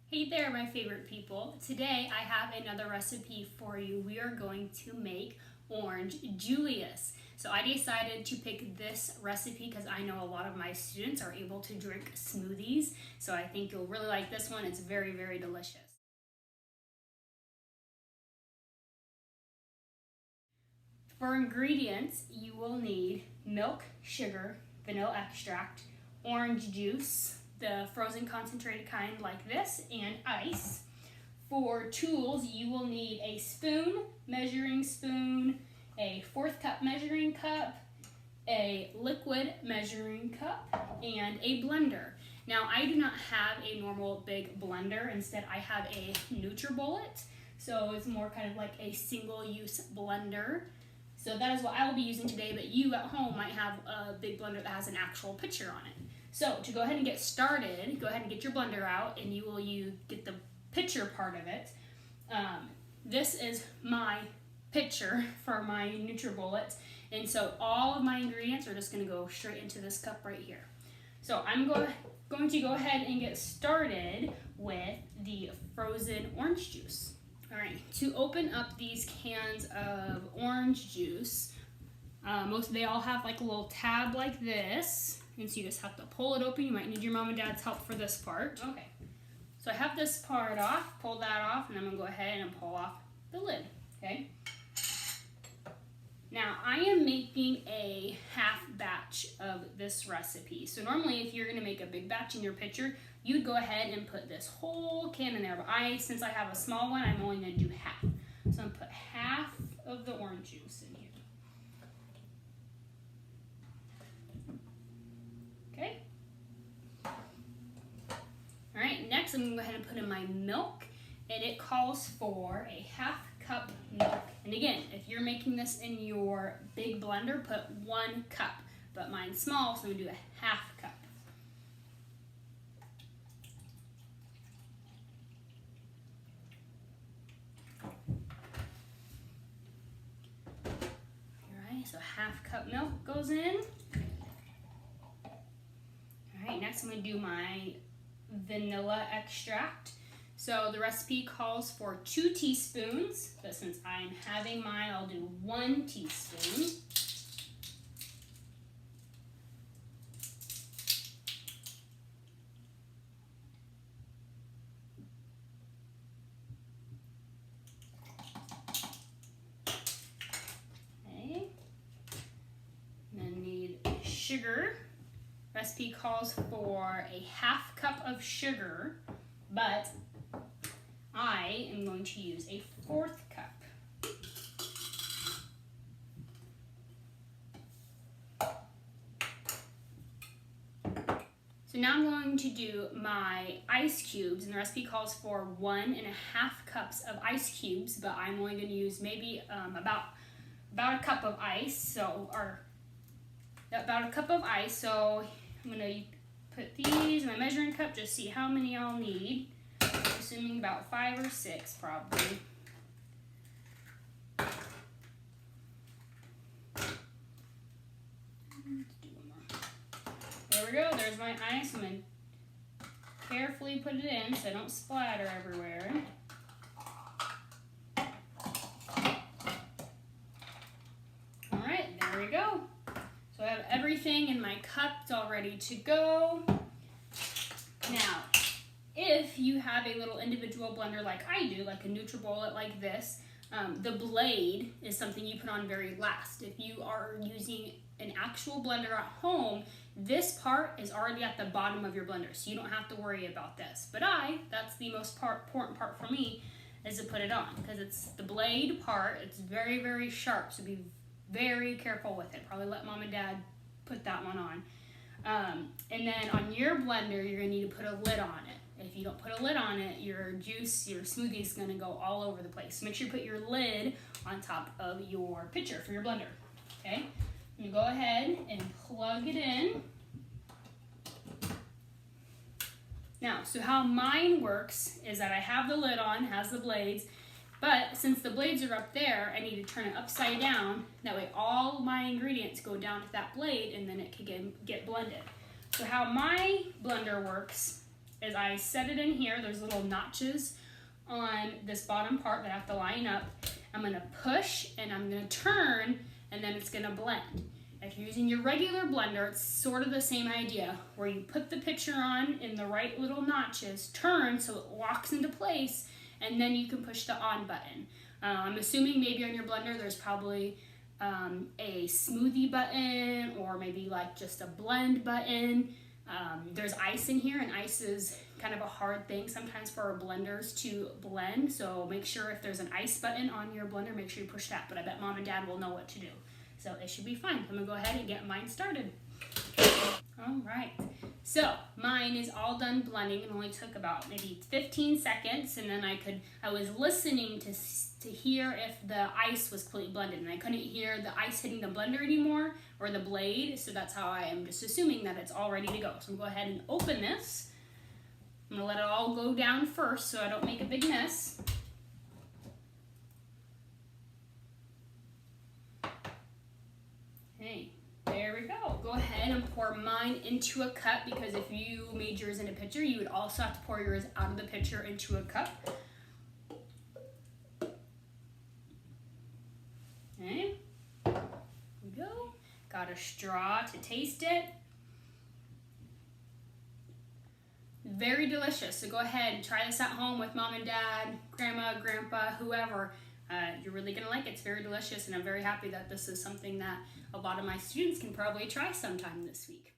Hey there, my favorite people. Today I have another recipe for you. We are going to make orange Julius. So I decided to pick this recipe because I know a lot of my students are able to drink smoothies. So I think you'll really like this one. It's very, very delicious. For ingredients, you will need milk, sugar, vanilla extract, orange juice, the frozen concentrated kind like this, and ice. For tools, you will need a spoon, measuring spoon, a 1/4 cup measuring cup, a liquid measuring cup, and a blender. Now, I do not have a normal big blender. Instead, I have a NutriBullet. So it's more kind of like a single-use blender. So that is what I will be using today, but you at home might have a big blender that has an actual pitcher on it. So to go ahead and get started, go ahead and get your blender out, and you get the pitcher part of it. This is my pitcher for my NutriBullet, and so all of my ingredients are just going to go straight into this cup right here. So I'm going to go ahead and get started with the frozen orange juice. All right, to open up these cans of orange juice, they all have like a little tab like this, and so you just have to pull it open. You might need your mom and dad's help for this part. Okay, so I have this part off, pull that off, and I'm gonna go ahead and pull off the lid, okay? Now, I am making a half batch of this recipe. So normally if you're gonna make a big batch in your pitcher, you'd go ahead and put this whole can in there. But since I have a small one, I'm only gonna do half. So I'm gonna put half of the orange juice in here. Okay. All right, next I'm gonna go ahead and put in my milk, and it calls for a 1/2 cup milk. And again, if you're making this in your big blender, put 1 cup, but mine's small, so I'm gonna do a 1/2 cup. All right, so 1/2 cup milk goes in. All right, next I'm gonna do my vanilla extract. So the recipe calls for 2 teaspoons, but since I'm having mine, I'll do 1 teaspoon. Okay. And then need sugar. Recipe calls for a 1/2 cup of sugar, but I am going to use a 1/4 cup. So now I'm going to do my ice cubes, and the recipe calls for 1.5 cups of ice cubes, but I'm only going to use maybe about a cup of ice, or about a cup of ice. So I'm going to put these in my measuring cup, just see how many I'll need. Assuming about 5 or 6 probably. There we go, there's my ice. I'm going to carefully put it in so I don't splatter everywhere. Alright, there we go. So I have everything in my cup, it's all ready to go. Now, if you have a little individual blender like I do, like a NutriBullet like this, the blade is something you put on very last. If you are using an actual blender at home, this part is already at the bottom of your blender, so you don't have to worry about this. But that's the most important part for me, is to put it on, because it's the blade part. It's very, very sharp, so be very careful with it. Probably let mom and dad put that one on. And then on your blender, you're gonna need to put a lid on it. If you don't put a lid on it, your juice, your smoothie is going to go all over the place. So make sure you put your lid on top of your pitcher for your blender. Okay? You go ahead and plug it in. Now, so how mine works is that I have the lid on, has the blades, but since the blades are up there, I need to turn it upside down. That way all my ingredients go down to that blade, and then it can get blended. So how my blender works is I set it in here. There's little notches on this bottom part that I have to line up. I'm gonna push and I'm gonna turn, and then it's gonna blend. If you're using your regular blender, it's sort of the same idea, where you put the picture on in the right little notches, turn so it locks into place, and then you can push the on button. I'm assuming maybe on your blender there's probably a smoothie button, or maybe like just a blend button. There's ice in here, and ice is kind of a hard thing sometimes for our blenders to blend, so make sure if there's an ice button on your blender, make sure you push that, but I bet Mom and Dad will know what to do. So it should be fine. I'm gonna go ahead and get mine started. All right, so mine is all done blending. It only took about maybe 15 seconds, and then I was listening to hear if the ice was completely blended, and I couldn't hear the ice hitting the blender anymore, or the blade, so that's how I am just assuming that it's all ready to go. So I'm gonna go ahead and open this. I'm gonna let it all go down first so I don't make a big mess. Okay, there we go. Go ahead and pour mine into a cup, because if you made yours in a pitcher, you would also have to pour yours out of the pitcher into a cup. Okay, there we go. Got a straw to taste it. Very delicious. So go ahead and try this at home with Mom and Dad, Grandma, Grandpa, whoever. You're really gonna like it. It's very delicious, and I'm very happy that this is something that a lot of my students can probably try sometime this week.